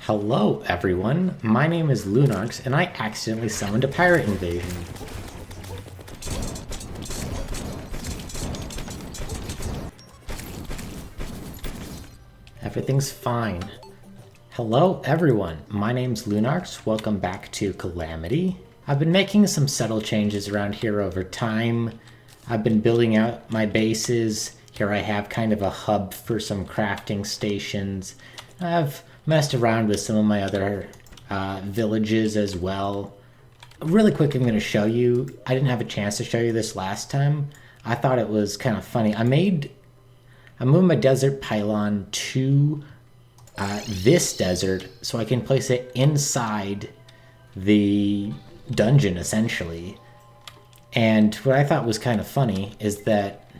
Hello everyone, my name is LunArx and I accidentally summoned a pirate invasion. Everything's fine. Hello everyone, my name's LunArx, welcome back to Calamity. I've been making some subtle changes around here over time. I've been building out my bases. Here I have kind of a hub for some crafting stations. I've messed around with some of my other villages as well. Really quick, I'm going to show you. I didn't have a chance to show you this last time. I thought it was kind of funny. I moved my desert pylon to this desert so I can place it inside the dungeon, essentially. And what I thought was kind of funny is that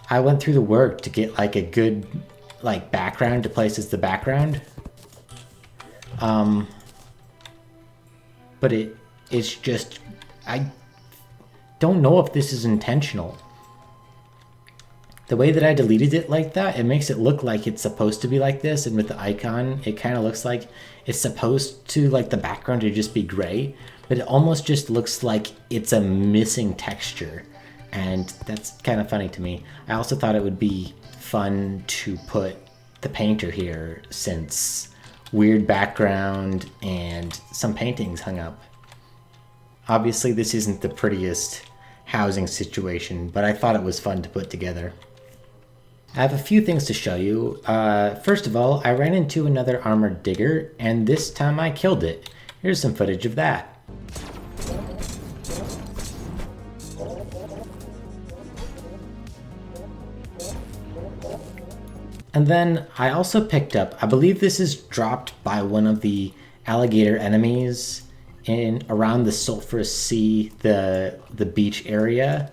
I went through the work to get like a good background to place as the background. But it's just, I don't know if this is intentional. The way that I deleted it like that, it makes it look like it's supposed to be like this, and with the icon, it kind of looks like it's supposed to, like, the background to just be gray, but it almost just looks like it's a missing texture, and that's kind of funny to me. I also thought it would be fun to put the painter here, since weird background and some paintings hung up. Obviously this isn't the prettiest housing situation, but I thought it was fun to put together. I have a few things to show you. First of all, I ran into another armored digger, and this time I killed it. Here's some footage of that. And then I also picked up, I believe this is dropped by one of the alligator enemies in around the Sulphurous Sea, the beach area.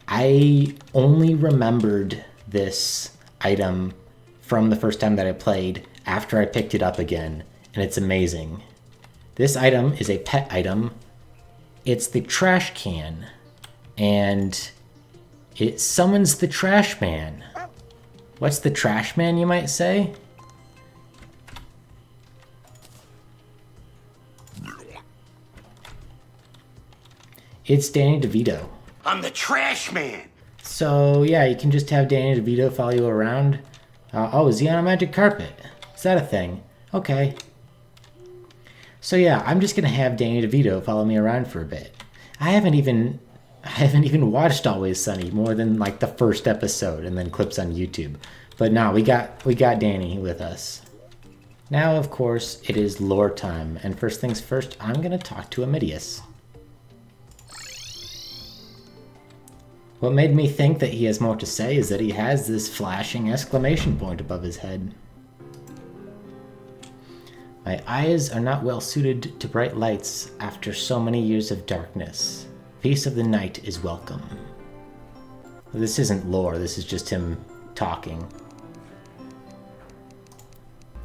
I only remembered this item from the first time that I played after I picked it up again, and it's amazing. This item is a pet item. It's the trash can, and it summons the trash man. What's the trash man, you might say? It's Danny DeVito. I'm the trash man! So yeah, you can just have Danny DeVito follow you around. Oh, is he on a magic carpet? Is that a thing? Okay. So yeah, I'm just gonna have Danny DeVito follow me around for a bit. I haven't even watched Always Sunny more than like the first episode and then clips on YouTube. But no, we got Danny with us. Now, of course, it is lore time, and first things first, I'm gonna talk to Amidius. What made me think that he has more to say is that he has this flashing exclamation point above his head. My eyes are not well suited to bright lights after so many years of darkness. Peace of the night is welcome. This isn't lore, this is just him talking.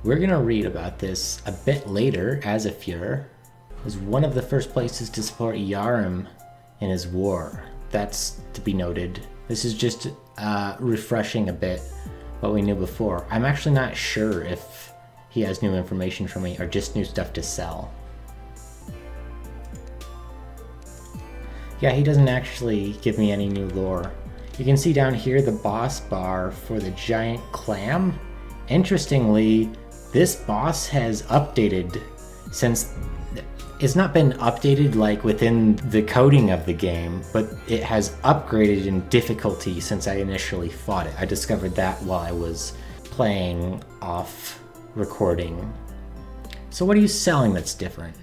We're gonna read about this a bit later as a Fuhrer. It was one of the first places to support Yarim in his war. That's to be noted. This is just refreshing a bit what we knew before. I'm actually not sure if he has new information for me or just new stuff to sell. Yeah, he doesn't actually give me any new lore. You can see down here the boss bar for the giant clam. Interestingly, this boss has updated since. It's not been updated like within the coding of the game, but it has upgraded in difficulty since I initially fought it. I discovered that while I was playing off recording. So what are you selling that's different?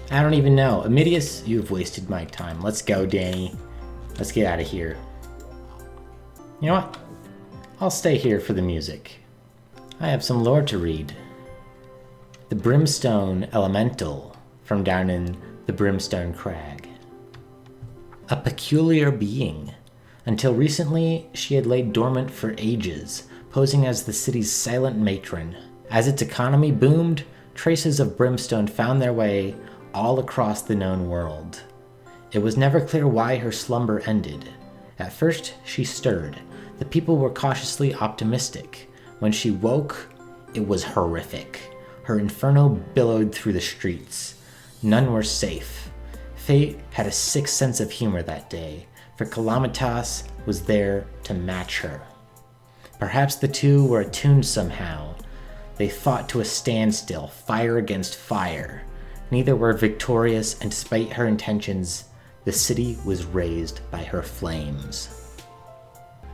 I don't even know. Amidius, you've wasted my time. Let's go, Danny. Let's get out of here. You know what? I'll stay here for the music. I have some lore to read. The Brimstone Elemental from down in the Brimstone Crag. A peculiar being. Until recently, she had laid dormant for ages, posing as the city's silent matron. As its economy boomed, traces of brimstone found their way all across the known world. It was never clear why her slumber ended, At first, she stirred. The people were cautiously optimistic. When she woke, it was horrific. Her inferno billowed through the streets. None were safe. Fate had a sick sense of humor that day, for Calamitas was there to match her. Perhaps the two were attuned somehow. They fought to a standstill, fire against fire. Neither were victorious, and despite her intentions, the city was razed by her flames.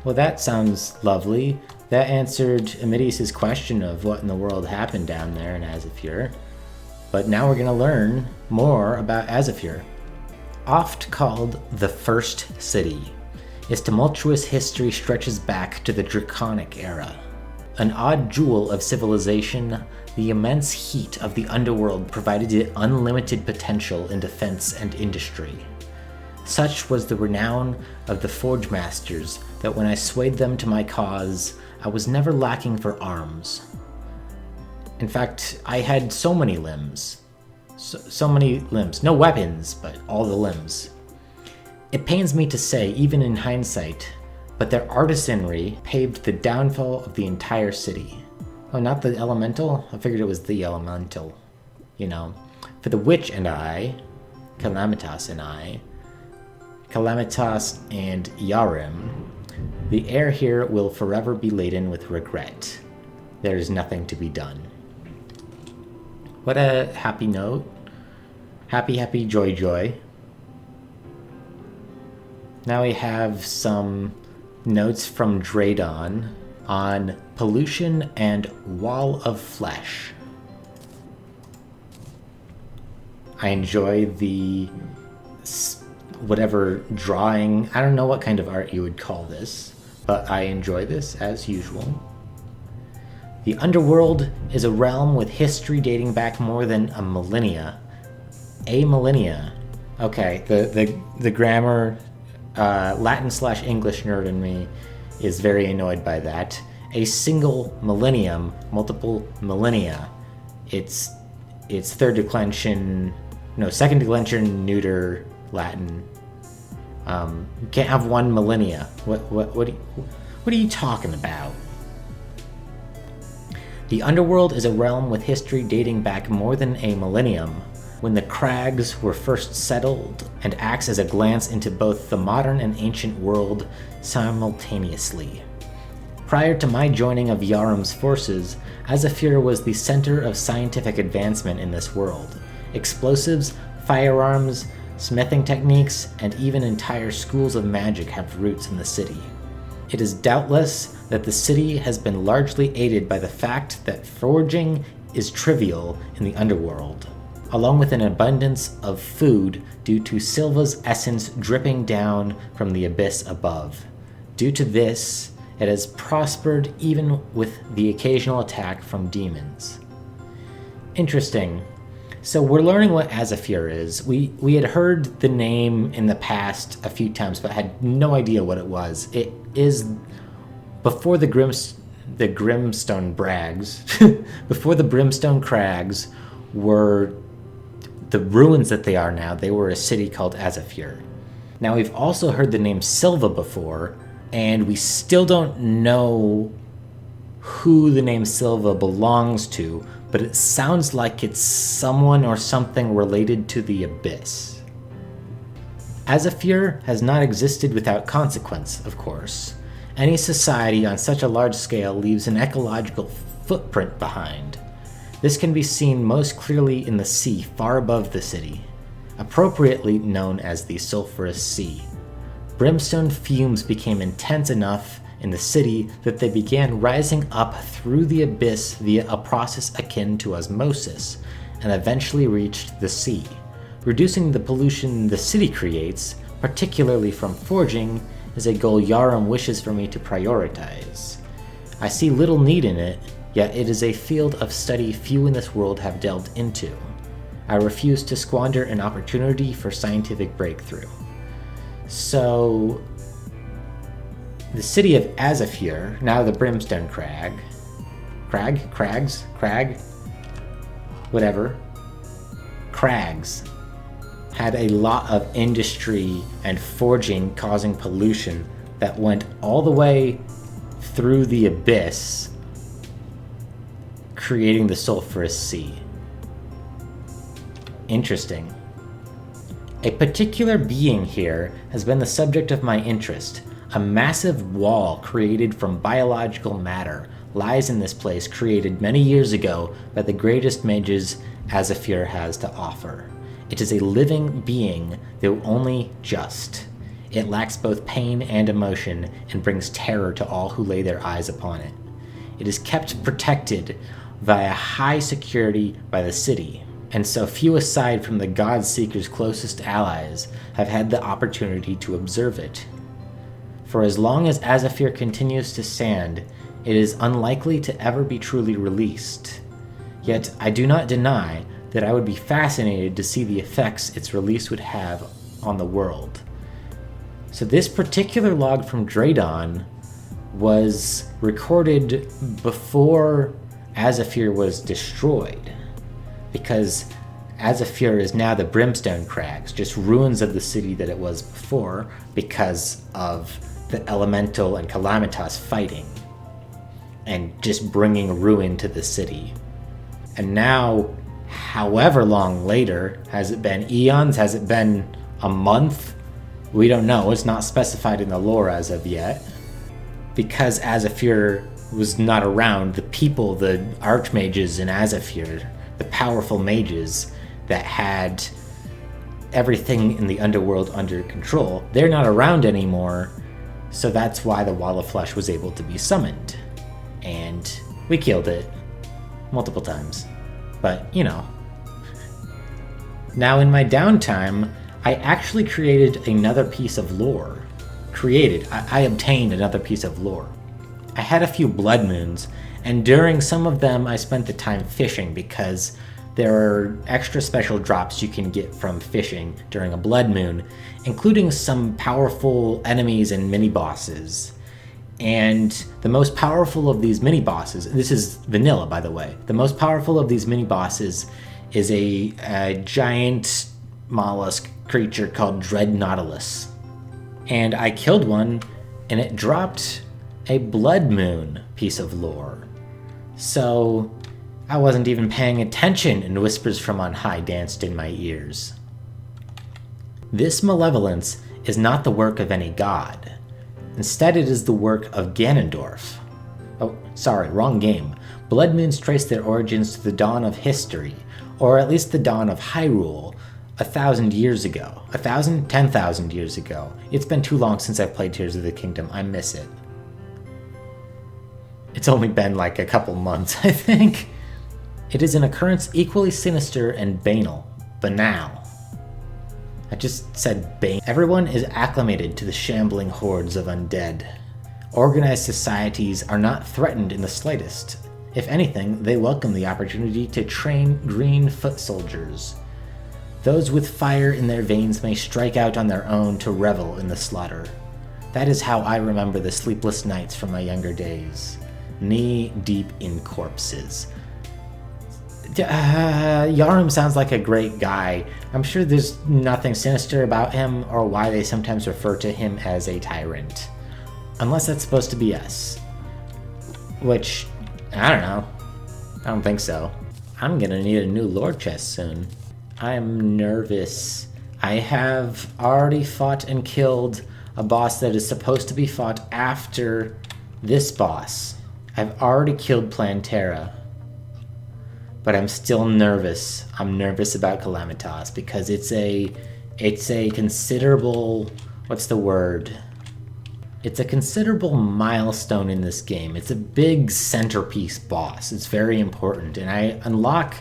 Well, that sounds lovely. That answered Amidius' question of what in the world happened down there in Azafir. But now we're going to learn more about Azafir. Oft called the First City, its tumultuous history stretches back to the Draconic era. An odd jewel of civilization, the immense heat of the underworld provided it unlimited potential in defense and industry. Such was the renown of the Forge Masters that when I swayed them to my cause, I was never lacking for arms. In fact, I had so many limbs. So many limbs. No weapons, but all the limbs. It pains me to say, even in hindsight, but their artisanry paved the downfall of the entire city. Oh, not the elemental? I figured it was the elemental. You know. For the witch and I, Calamitas and Yarim, the air here will forever be laden with regret. There is nothing to be done. What a happy note. Happy, joy. Now we have some notes from Dradon on pollution and wall of flesh. I enjoy the whatever drawing. I don't know what kind of art you would call this, but I enjoy this as usual. The underworld is a realm with history dating back more than a millennia. A millennia. Okay, the grammar, Latin/English nerd in me is very annoyed by that. A single millennium, multiple millennia. It's second declension neuter Latin. You can't have one millennia. What are you talking about? The underworld is a realm with history dating back more than a millennium, when the crags were first settled, and acts as a glance into both the modern and ancient world simultaneously. Prior to my joining of Yarim's forces, Azafir was the center of scientific advancement in this world. Explosives, firearms, smithing techniques, and even entire schools of magic have roots in the city. It is doubtless that the city has been largely aided by the fact that forging is trivial in the underworld, along with an abundance of food due to Silva's essence dripping down from the abyss above. Due to this, it has prospered even with the occasional attack from demons. Interesting. So we're learning what Azafir is. We had heard the name in the past a few times, but had no idea what it was. It is before the Grimstone Brags, before the Brimstone Crags were the ruins that they are now. They were a city called Azafir. Now we've also heard the name Silva before, and we still don't know who the name Silva belongs to, but it sounds like it's someone or something related to the Abyss. Azafir has not existed without consequence, of course. Any society on such a large scale leaves an ecological footprint behind. This can be seen most clearly in the sea far above the city, appropriately known as the Sulphurous Sea. Brimstone fumes became intense enough in the city that they began rising up through the abyss via a process akin to osmosis, and eventually reached the sea. Reducing the pollution the city creates, particularly from forging, is a goal Yarim wishes for me to prioritize. I see little need in it, yet it is a field of study few in this world have delved into. I refuse to squander an opportunity for scientific breakthrough. So, the city of Azafir, now the Brimstone Crags, had a lot of industry and forging causing pollution that went all the way through the abyss, creating the sulfurous sea. Interesting. A particular being here has been the subject of my interest. A massive wall created from biological matter lies in this place, created many years ago by the greatest mages Azafir has to offer. It is a living being, though only just. It lacks both pain and emotion, and brings terror to all who lay their eyes upon it. It is kept protected via high security by the city, and so few aside from the God-Seeker's closest allies have had the opportunity to observe it. For as long as Azafir continues to stand, it is unlikely to ever be truly released. Yet I do not deny that I would be fascinated to see the effects its release would have on the world. So this particular log from Draydon was recorded before Azafir was destroyed, because Azafir is now the Brimstone Crags, just ruins of the city that it was before because of the Elemental and Calamitas fighting and just bringing ruin to the city. And now, however long later, has it been eons? Has it been a month? We don't know. It's not specified in the lore as of yet. Because Azafir was not around, the people, the archmages in Azafir, the powerful mages that had everything in the underworld under control, they're not around anymore. So that's why the Wall of Flesh was able to be summoned. And we killed it multiple times. But, you know. Now in my downtime, I actually created another piece of lore. I obtained another piece of lore. I had a few blood moons, and during some of them I spent the time fishing because there are extra special drops you can get from fishing during a blood moon, including some powerful enemies and mini-bosses. And the most powerful of these mini-bosses, this is vanilla by the way, the most powerful of these mini-bosses is a giant mollusk creature called Dread Nautilus. And I killed one, and it dropped a blood moon piece of lore. So I wasn't even paying attention, and whispers from on high danced in my ears. This malevolence is not the work of any god. Instead, it is the work of Ganondorf. Oh, sorry, wrong game. Blood moons trace their origins to the dawn of history, or at least the dawn of Hyrule, 1,000 years ago. 1,000? 10,000 years ago. It's been too long since I've played Tears of the Kingdom. I miss it. It's only been like a couple months, I think. It is an occurrence equally sinister and banal. I just said bane. Everyone is acclimated to the shambling hordes of undead. Organized societies are not threatened in the slightest. If anything, they welcome the opportunity to train green foot soldiers. Those with fire in their veins may strike out on their own to revel in the slaughter. That is how I remember the sleepless nights from my younger days. Knee deep in corpses. Yarum sounds like a great guy. I'm sure there's nothing sinister about him or why they sometimes refer to him as a tyrant. Unless that's supposed to be us. Which, I don't know. I don't think so. I'm gonna need a new lore chest soon. I'm nervous. I have already fought and killed a boss that is supposed to be fought after this boss. I've already killed Plantera. But I'm still nervous. I'm nervous about Calamitas because it's a considerable, what's the word? It's a considerable milestone in this game. It's a big centerpiece boss. It's very important, and I unlock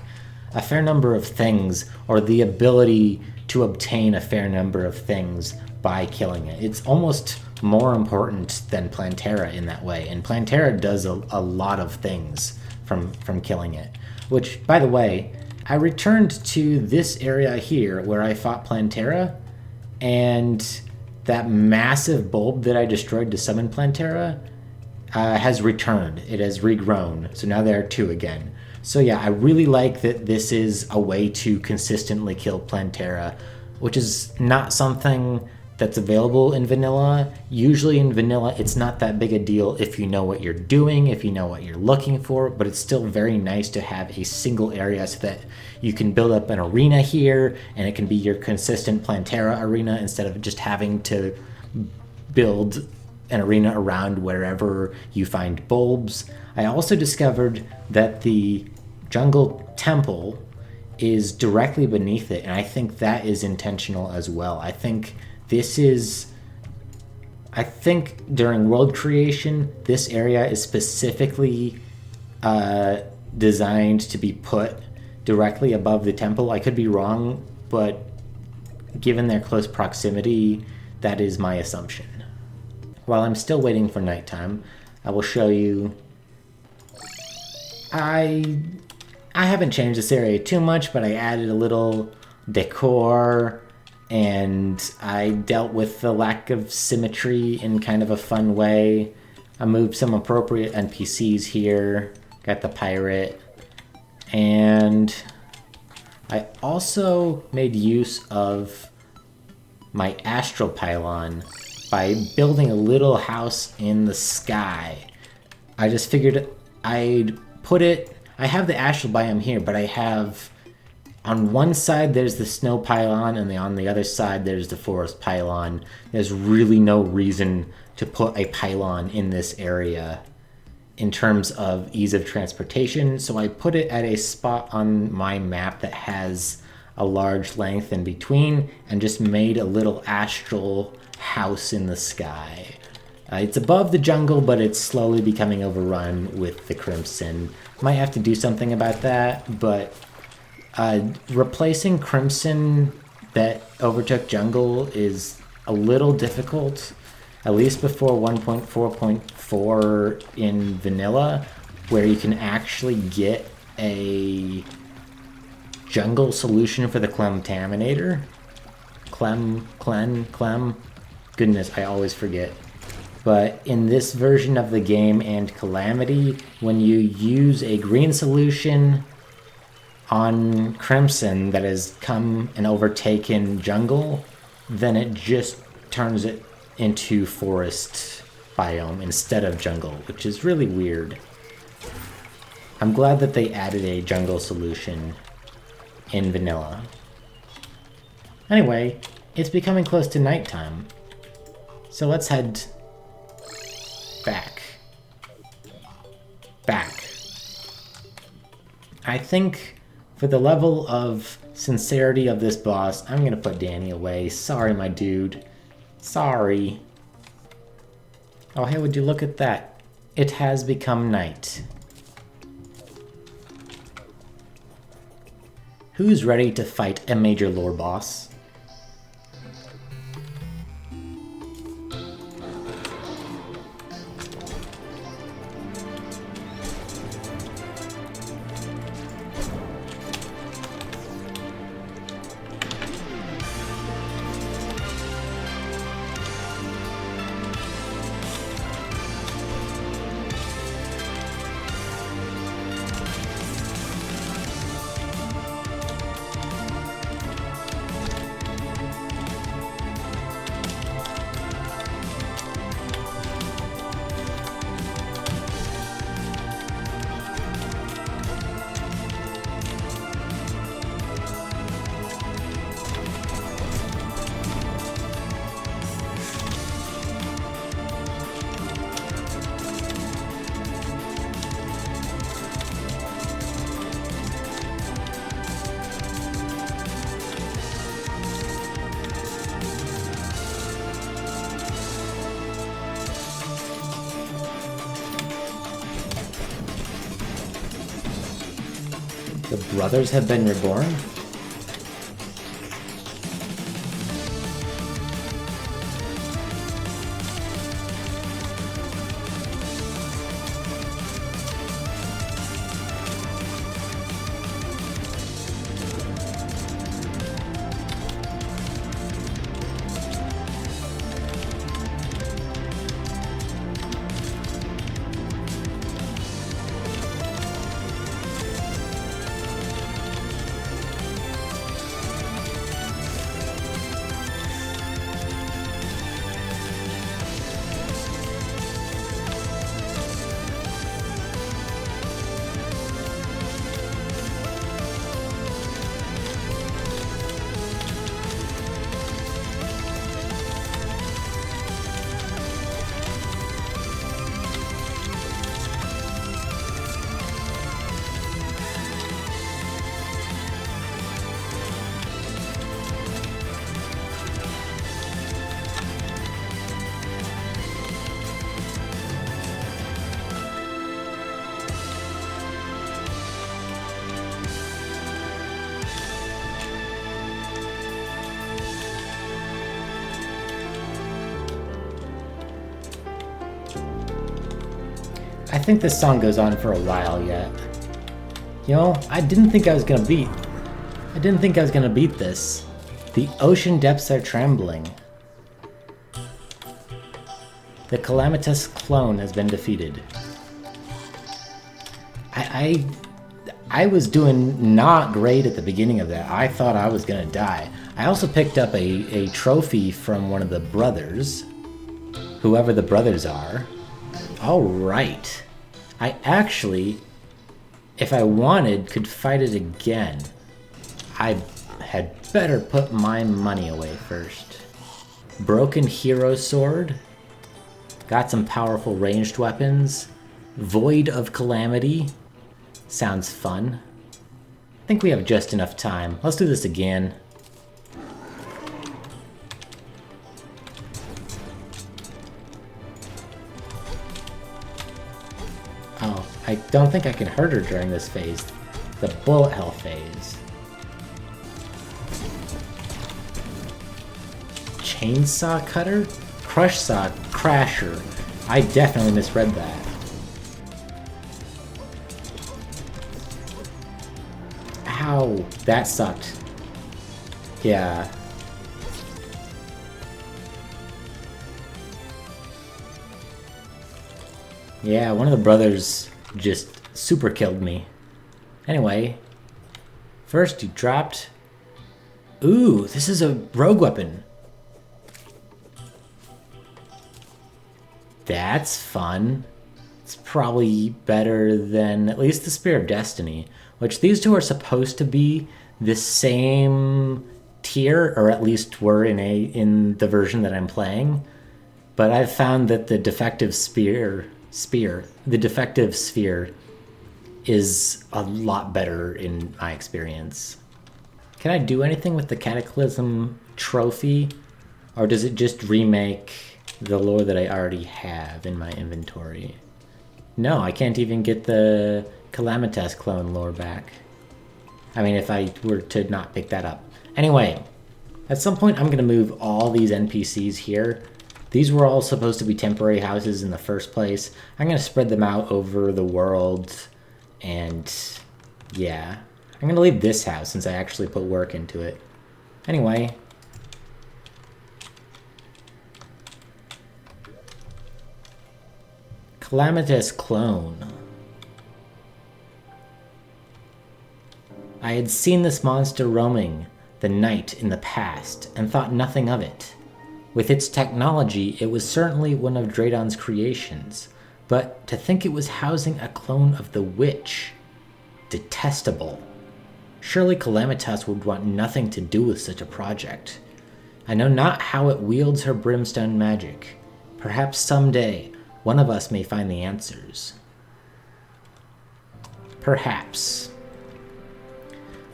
a fair number of things, or the ability to obtain a fair number of things by killing it. It's almost more important than Plantera in that way, and Plantera does a lot of things from killing it. Which, by the way, I returned to this area here where I fought Plantera, and that massive bulb that I destroyed to summon Plantera has returned. It has regrown, so now there are two again. So yeah, I really like that this is a way to consistently kill Plantera, which is not something that's available in vanilla. Usually in vanilla, it's not that big a deal if you know what you're doing, if you know what you're looking for, but it's still very nice to have a single area so that you can build up an arena here and it can be your consistent Plantera arena instead of just having to build an arena around wherever you find bulbs. I also discovered that the jungle temple is directly beneath it, and I think that is intentional as well. I think during world creation, this area is specifically designed to be put directly above the temple. I could be wrong, but given their close proximity, that is my assumption. While I'm still waiting for nighttime, I will show you. I haven't changed this area too much, but I added a little decor and I dealt with the lack of symmetry in kind of a fun way. I moved some appropriate NPCs here, got the pirate, and I also made use of my astral pylon by building a little house in the sky. I just figured I'd put it, I have the astral biome here, but I have on one side there's the snow pylon and on the other side there's the forest pylon. There's really no reason to put a pylon in this area in terms of ease of transportation, so I put it at a spot on my map that has a large length in between and just made a little astral house in the sky. It's above the jungle, but it's slowly becoming overrun with the Crimson. Might have to do something about that, but replacing Crimson that overtook jungle is a little difficult, at least before 1.4.4 in vanilla, where you can actually get a jungle solution for the Clemtaminator. Clem. Goodness, I always forget. But in this version of the game and Calamity, when you use a green solution on Crimson that has come and overtaken jungle, then it just turns it into forest biome instead of jungle, which is really weird. I'm glad that they added a jungle solution in vanilla. Anyway, it's becoming close to nighttime, so let's head back. I think for the level of sincerity of this boss, I'm gonna put Danny away. Sorry, my dude. Sorry. Oh, hey, would you look at that? It has become night. Who's ready to fight a major lore boss? The brothers have been reborn? I think this song goes on for a while yet. You know, I didn't think I was gonna beat this. The ocean depths are trembling. The calamitous clone has been defeated. I was doing not great at the beginning of that. I thought I was gonna die. I also picked up a trophy from one of the brothers. Whoever the brothers are. Alright. I actually, if I wanted, could fight it again. I had better put my money away first. Broken hero sword. Got some powerful ranged weapons. Void of Calamity. Sounds fun. I think we have just enough time. Let's do this again. Oh, I don't think I can hurt her during this phase. The bullet hell phase. Chainsaw cutter? Crush saw crasher. I definitely misread that. Ow, that sucked. Yeah. Yeah, one of the brothers just super killed me. Anyway, first you dropped... Ooh, this is a rogue weapon. That's fun. It's probably better than at least the Spear of Destiny, which these two are supposed to be the same tier, or at least were in the version that I'm playing. But I've found that the defective sphere is a lot better in my experience. Can I do anything with the Cataclysm trophy, or does it just remake the lore that I already have in my inventory? No, I can't even get the Calamitas clone lore back. I mean, if I were to not pick that up. Anyway, at some point I'm going to move all these NPCs here. These were all supposed to be temporary houses in the first place. I'm going to spread them out over the world, and yeah. I'm going to leave this house since I actually put work into it. Anyway. Calamitous clone. I had seen this monster roaming the night in the past and thought nothing of it. With its technology, it was certainly one of Draydon's creations, but to think it was housing a clone of the witch. Detestable. Surely Calamitas would want nothing to do with such a project. I know not how it wields her brimstone magic. Perhaps someday, one of us may find the answers. Perhaps.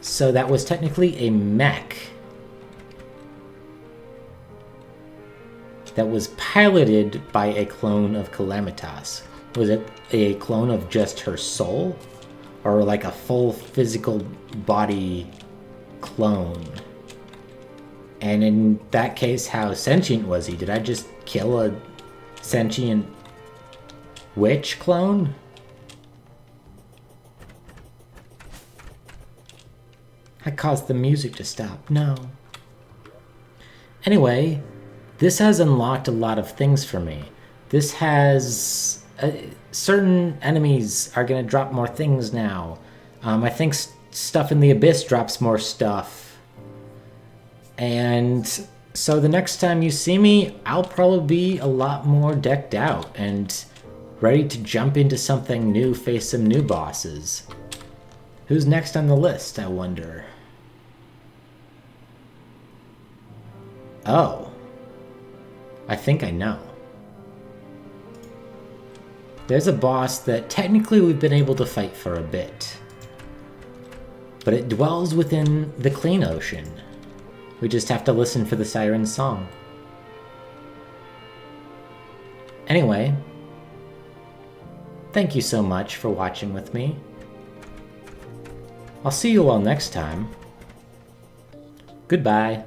So that was technically a mech that was piloted by a clone of Calamitas. Was it a clone of just her soul? Or like a full physical body clone? And in that case, how sentient was he? Did I just kill a sentient witch clone? I caused the music to stop. No. Anyway, this has unlocked a lot of things for me. This has... certain enemies are going to drop more things now. I think stuff in the Abyss drops more stuff. And so the next time you see me, I'll probably be a lot more decked out and ready to jump into something new, face some new bosses. Who's next on the list, I wonder? Oh. I think I know. There's a boss that technically we've been able to fight for a bit. But it dwells within the clean ocean. We just have to listen for the siren's song. Anyway, thank you so much for watching with me. I'll see you all next time. Goodbye.